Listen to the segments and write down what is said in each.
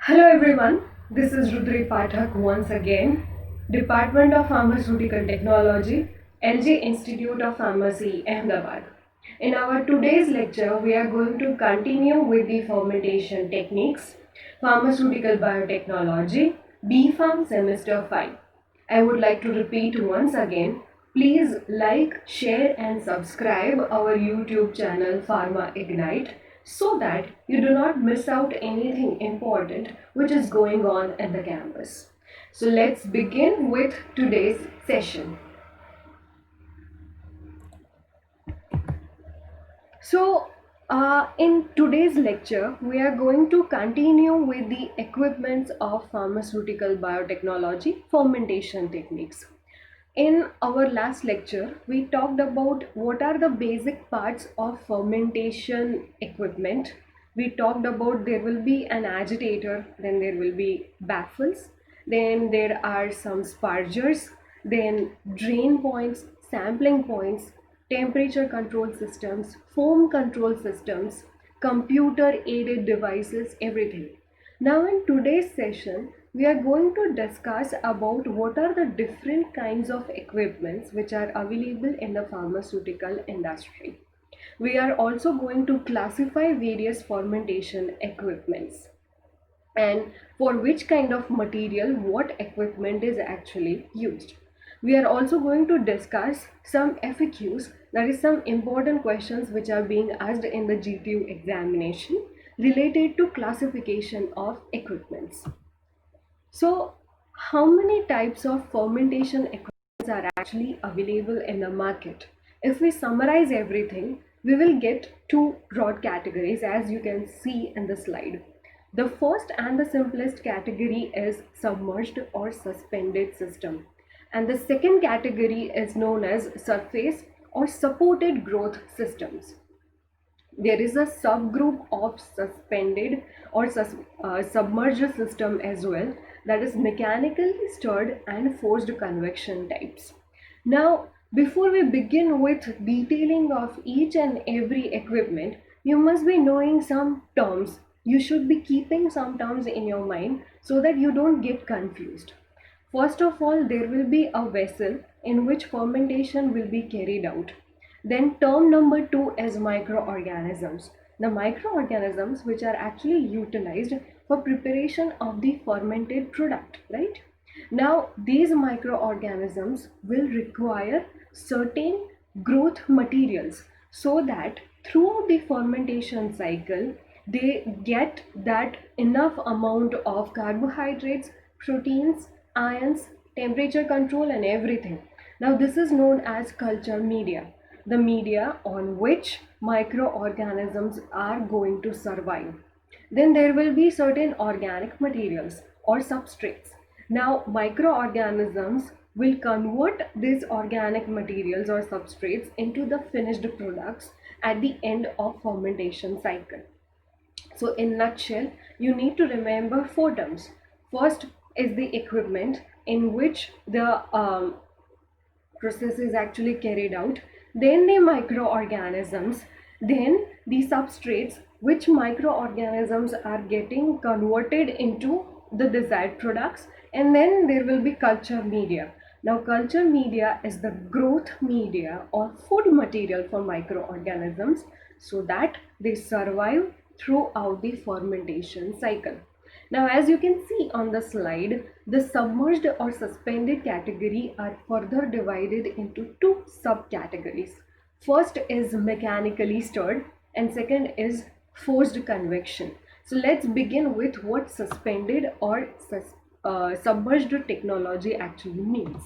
Hello everyone, this is Rudri Pathak once again, Department of Pharmaceutical Technology, LG Institute of Pharmacy, Ahmedabad. In our today's lecture, we are going to continue with the fermentation techniques, Pharmaceutical Biotechnology, B.Pharm Semester 5. I would like to repeat once again, please like, share and subscribe our YouTube channel Pharma Ignite so that you do not miss out anything important which is going on at the campus. So let's begin with today's session. In today's lecture, we are going to continue with the equipments of pharmaceutical biotechnology fermentation techniques. In our last lecture, we talked about what are the basic parts of fermentation equipment. We talked about there will be an agitator, then there will be baffles, then there are some spargers, then drain points, sampling points, temperature control systems, foam control systems, computer aided devices, everything. Now in today's session, we are going to discuss about what are the different kinds of equipments which are available in the pharmaceutical industry. We are also going to classify various fermentation equipments and for which kind of material what equipment is actually used. We are also going to discuss some FAQs, that is some important questions which are being asked in the GTU examination related to classification of equipments. So, how many types of fermentation equipments are actually available in the market? If we summarize everything, we will get two broad categories as you can see in the slide. The first and the simplest category is submerged or suspended system. And the second category is known as surface or supported growth systems. There is a subgroup of suspended or submerged system as well, that is mechanically stirred and forced convection types. Now, before we begin with detailing of each and every equipment, you must be knowing some terms. You should be keeping some terms in your mind so that you don't get confused. First of all, there will be a vessel in which fermentation will be carried out. Then term number two is microorganisms. The microorganisms which are actually utilized for preparation of the fermented product, right? Now these microorganisms will require certain growth materials so that throughout the fermentation cycle they get that enough amount of carbohydrates, proteins, ions, temperature control and everything. Now this is known as culture media, the media on which microorganisms are going to survive. Then there will be certain organic materials or substrates. Now microorganisms will convert these organic materials or substrates into the finished products at the end of fermentation cycle. So in nutshell, you need to remember four terms. First is the equipment in which the process is actually carried out, then the microorganisms, then the substrates which microorganisms are getting converted into the desired products, and then there will be culture media. Now culture media is the growth media or food material for microorganisms so that they survive throughout the fermentation cycle. Now, as you can see on the slide, the submerged or suspended category are further divided into two subcategories. First is mechanically stirred and second is forced convection. So let's begin with what suspended or submerged technology actually means.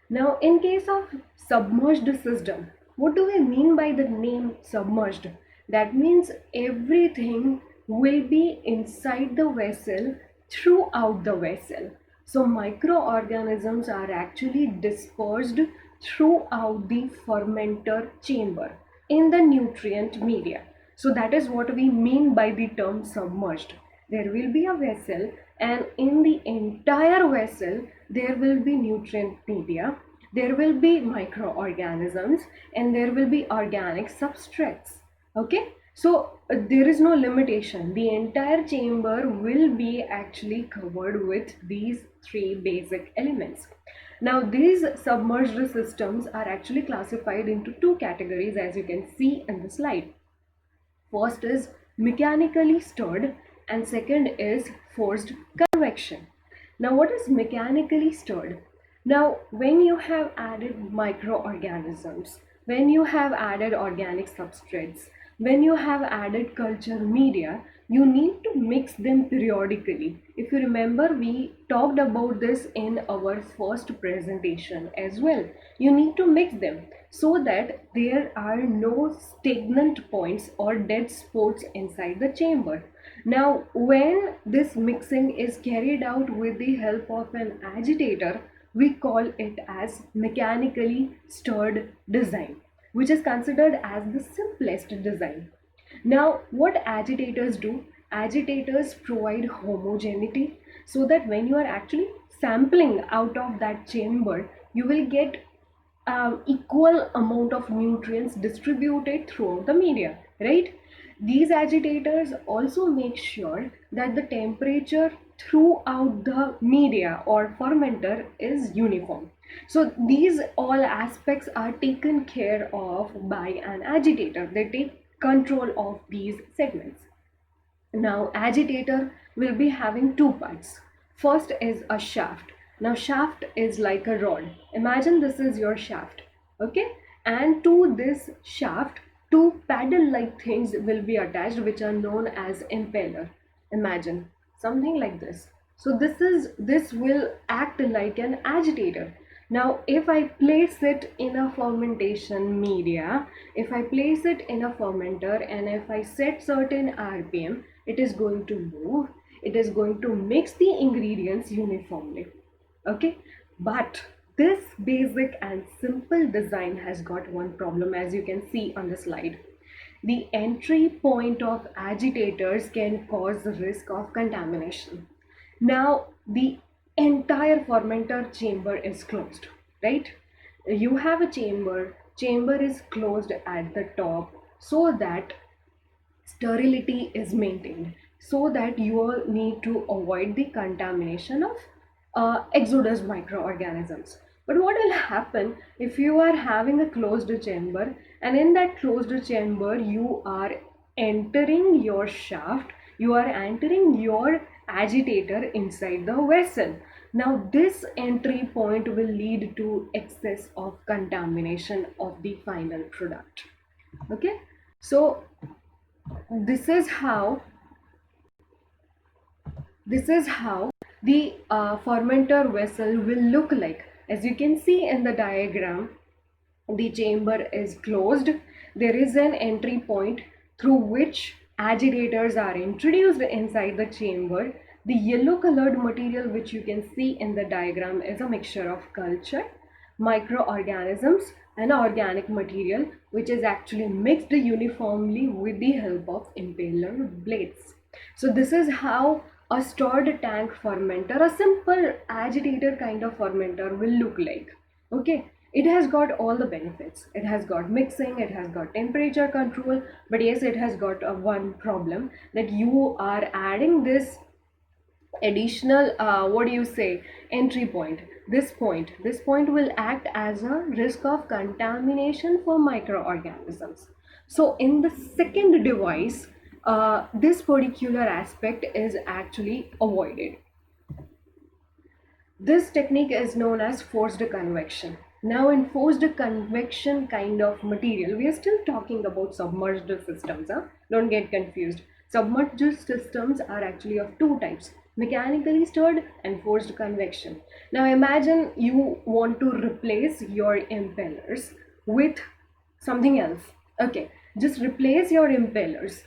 Now, in case of submerged system, what do we mean by the name submerged? That means everything will be inside the vessel throughout the vessel. So, microorganisms are actually dispersed throughout the fermenter chamber in the nutrient media. So, that is what we mean by the term submerged. There will be a vessel, and in the entire vessel, there will be nutrient media, there will be microorganisms, and there will be organic substrates. Okay, So there is no limitation. The entire chamber will be actually covered with these three basic elements. Now these submerged systems are actually classified into two categories, as you can see in the slide. First is mechanically stirred and second is forced convection. Now what is mechanically stirred? Now when you have added microorganisms, when you have added organic substrates, when you have added culture media, you need to mix them periodically. If you remember, we talked about this in our first presentation as well. You need to mix them so that there are no stagnant points or dead spots inside the chamber. Now, when this mixing is carried out with the help of an agitator, we call it as mechanically stirred design, which is considered as the simplest design. Now, what agitators do? Agitators provide homogeneity so that when you are actually sampling out of that chamber, you will get equal amount of nutrients distributed throughout the media, right? These agitators also make sure that the temperature throughout the media or fermenter is uniform. So these all aspects are taken care of by an agitator. They take control of these segments. Now, agitator will be having two parts. First is a shaft. Now, shaft is like a rod. Imagine this is your shaft, okay? And to this shaft, two paddle-like things will be attached, which are known as impeller. Imagine something like this. So this will act like an agitator. Now, if I place it in a fermentation media, if I place it in a fermenter and if I set certain RPM, it is going to move, it is going to mix the ingredients uniformly. Okay, but this basic and simple design has got one problem, as you can see on the slide. The entry point of agitators can cause the risk of contamination. Now, the entire fermenter chamber is closed, right? You have a chamber is closed at the top so that sterility is maintained, so that you all need to avoid the contamination of exodus microorganisms. But what will happen if you are having a closed chamber, and in that closed chamber you are entering your shaft, you are entering your agitator inside the vessel? Now this entry point will lead to excess of contamination of the final product. Okay, so this is how the fermenter vessel will look like. As you can see in the diagram, the chamber is closed. There is an entry point through which agitators are introduced inside the chamber. The yellow colored material which you can see in the diagram is a mixture of culture, microorganisms and organic material, which is actually mixed uniformly with the help of impeller blades. So this is how a stored tank fermenter, a simple agitator kind of fermenter, will look like. Okay, it has got all the benefits. It has got mixing, it has got temperature control, but yes, it has got one problem, that you are adding this additional what do you say, entry point. This point will act as a risk of contamination for microorganisms. So in the second device, this particular aspect is actually avoided. This technique is known as forced convection. Now, in forced convection kind of material, we are still talking about submerged systems. Huh? Don't get confused. Submerged systems are actually of two types: mechanically stirred and forced convection. Now, imagine you want to replace your impellers with something else. Okay, just replace your impellers,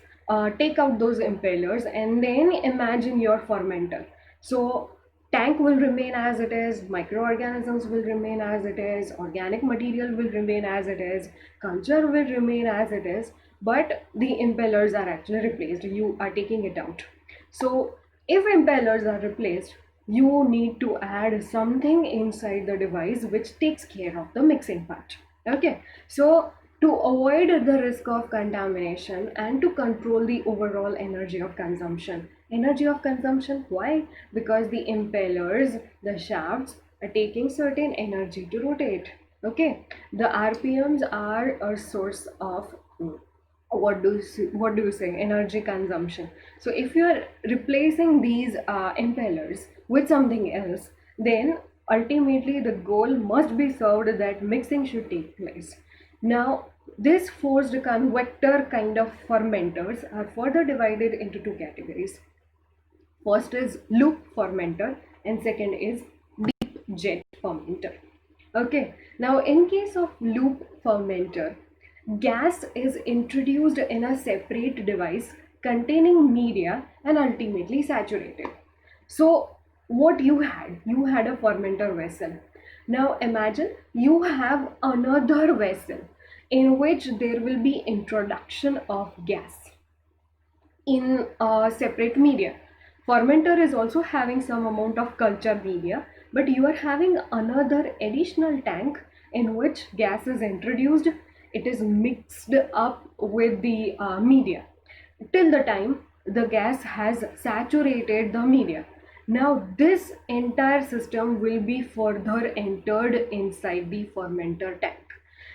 take out those impellers, and then imagine your fermenter. So tank will remain as it is, microorganisms will remain as it is, organic material will remain as it is, culture will remain as it is, but the impellers are actually replaced. You are taking it out. So if impellers are replaced, you need to add something inside the device which takes care of the mixing part. Okay, so to avoid the risk of contamination and to control the overall energy of consumption. Energy of consumption, why? Because the impellers, the shafts, are taking certain energy to rotate. Okay, the RPMs are a source of what do you say, energy consumption. So if you are replacing these impellers with something else, then ultimately the goal must be served that mixing should take place. Now this forced convector kind of fermenters are further divided into two categories. First is loop fermenter and second is deep jet fermenter. Okay, now in case of loop fermenter, gas is introduced in a separate device containing media and ultimately saturated. So what you had a fermenter vessel. Now imagine you have another vessel in which there will be introduction of gas in a separate media. Fermenter is also having some amount of culture media, but you are having another additional tank in which gas is introduced. It is mixed up with the media till the time the gas has saturated the media. Now this entire system will be further entered inside the fermenter tank.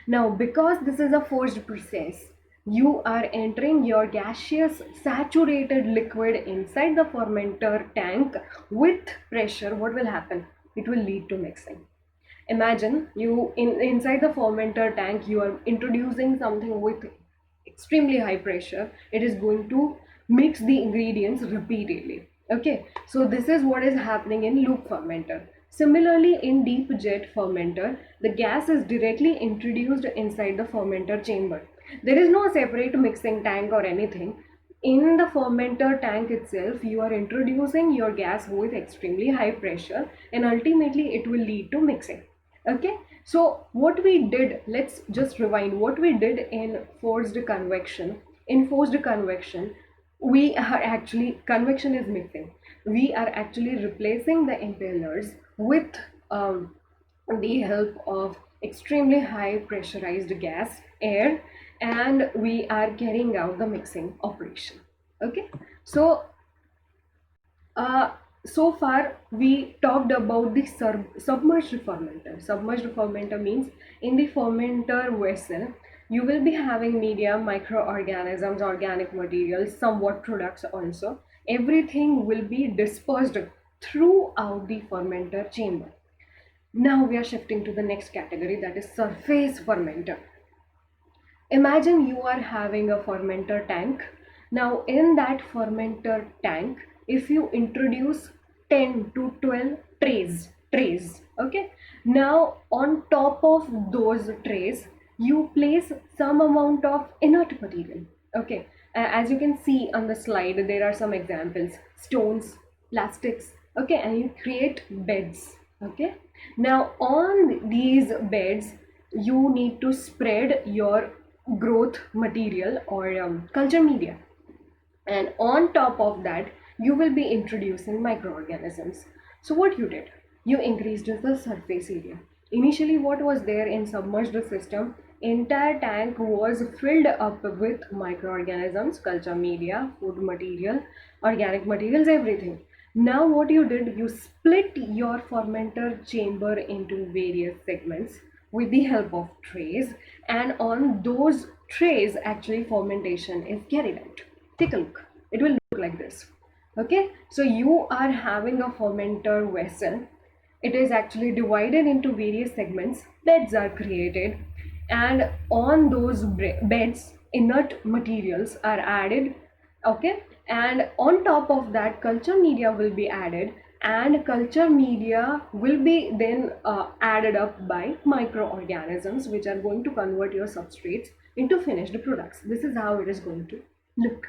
Now, because this is a forced process, you are entering your gaseous saturated liquid inside the fermenter tank with pressure. What will happen? It will lead to mixing. Imagine you inside the fermenter tank, you are introducing something with extremely high pressure. It is going to mix the ingredients repeatedly. Okay, so this is what is happening in loop fermenter. Similarly, in deep jet fermenter, the gas is directly introduced inside the fermenter chamber. There is no separate mixing tank or anything. In the fermenter tank itself, you are introducing your gas with extremely high pressure and ultimately it will lead to mixing. Okay, so what we did, let's just rewind what we did in forced convection. In forced convection, we are actually, convection is mixing, we are actually replacing the impellers with the help of extremely high pressurized gas air, and we are carrying out the mixing operation. Okay, so uh, so far we talked about the submerged fermenter. Submerged fermenter means in the fermenter vessel you will be having media, microorganisms, organic materials, somewhat products also. Everything will be dispersed throughout the fermenter chamber. Now we are shifting to the next category, that is surface fermenter. Imagine you are having a fermenter tank. Now in that fermenter tank, if you introduce 10 to 12 trays, okay? Now on top of those trays, you place some amount of inert material, okay? As you can see on the slide, there are some examples, stones, plastics, okay? And you create beds, okay? Now on these beds, you need to spread your growth material or culture media, and on top of that you will be introducing microorganisms. So what you did, you increased the surface area. Initially what was there in submerged system, entire tank was filled up with microorganisms, culture media, food material, organic materials, everything. Now what you did, you split your fermenter chamber into various segments with the help of trays, and on those trays actually fermentation is carried out. Take a look, it will look like this. Okay, so you are having a fermenter vessel. It is actually divided into various segments, beds are created, and on those beds inert materials are added. Okay, and on top of that culture media will be added, and culture media will be then added up by microorganisms which are going to convert your substrates into finished products. This is how it is going to look,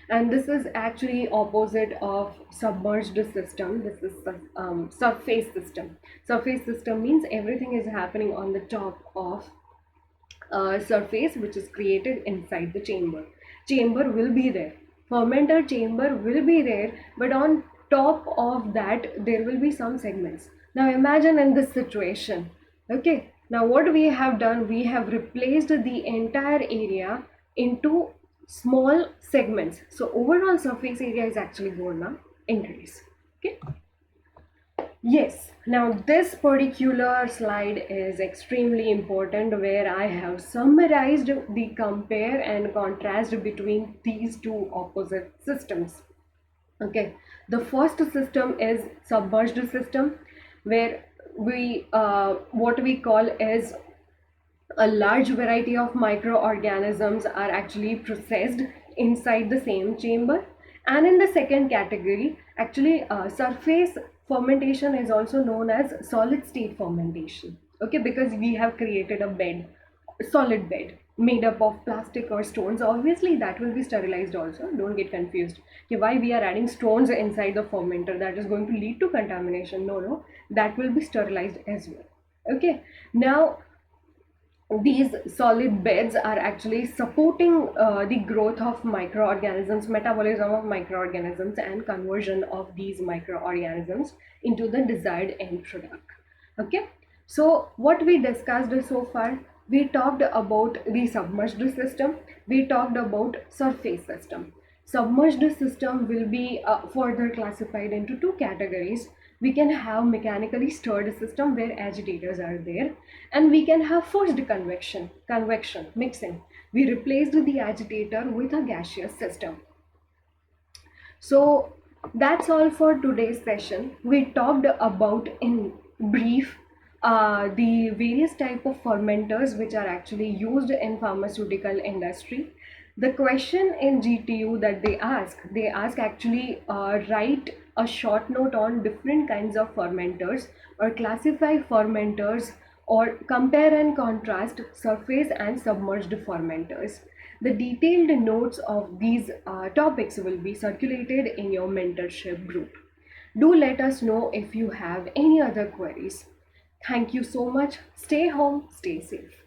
and this is actually opposite of submerged system. This is surface system. Surface system means everything is happening on the top of surface which is created inside the chamber. Chamber will be there, fermenter chamber will be there, but on top of that there will be some segments. Now imagine in this situation, okay, Now what we have done, we have replaced the entire area into small segments. So overall surface area is actually going to increase. Okay. Yes, now this particular slide is extremely important where I have summarized the compare and contrast between these two opposite systems. Okay, the first system is submerged system where we what we call is a large variety of microorganisms are actually processed inside the same chamber. And in the second category, actually surface fermentation is also known as solid state fermentation. Okay, because we have created a bed, a solid bed made up of plastic or stones. Obviously that will be sterilized also, don't get confused. Okay, why we are adding stones inside the fermenter, that is going to lead to contamination? No, no, that will be sterilized as well. Okay, now these solid beds are actually supporting the growth of microorganisms, metabolism of microorganisms, and conversion of these microorganisms into the desired end product. Okay, so what we discussed so far, we talked about the submerged system, we talked about surface system. Submerged system will be further classified into two categories. We can have mechanically stirred system where agitators are there, and we can have forced convection mixing. We replaced the agitator with a gaseous system. So that's all for today's session. We talked about in brief the various type of fermenters which are actually used in pharmaceutical industry. The question in GTU that they ask actually write a short note on different kinds of fermenters or classify fermenters or compare and contrast surface and submerged fermenters. The detailed notes of these topics will be circulated in your mentorship group. Do let us know if you have any other queries. Thank you so much. Stay home, stay safe.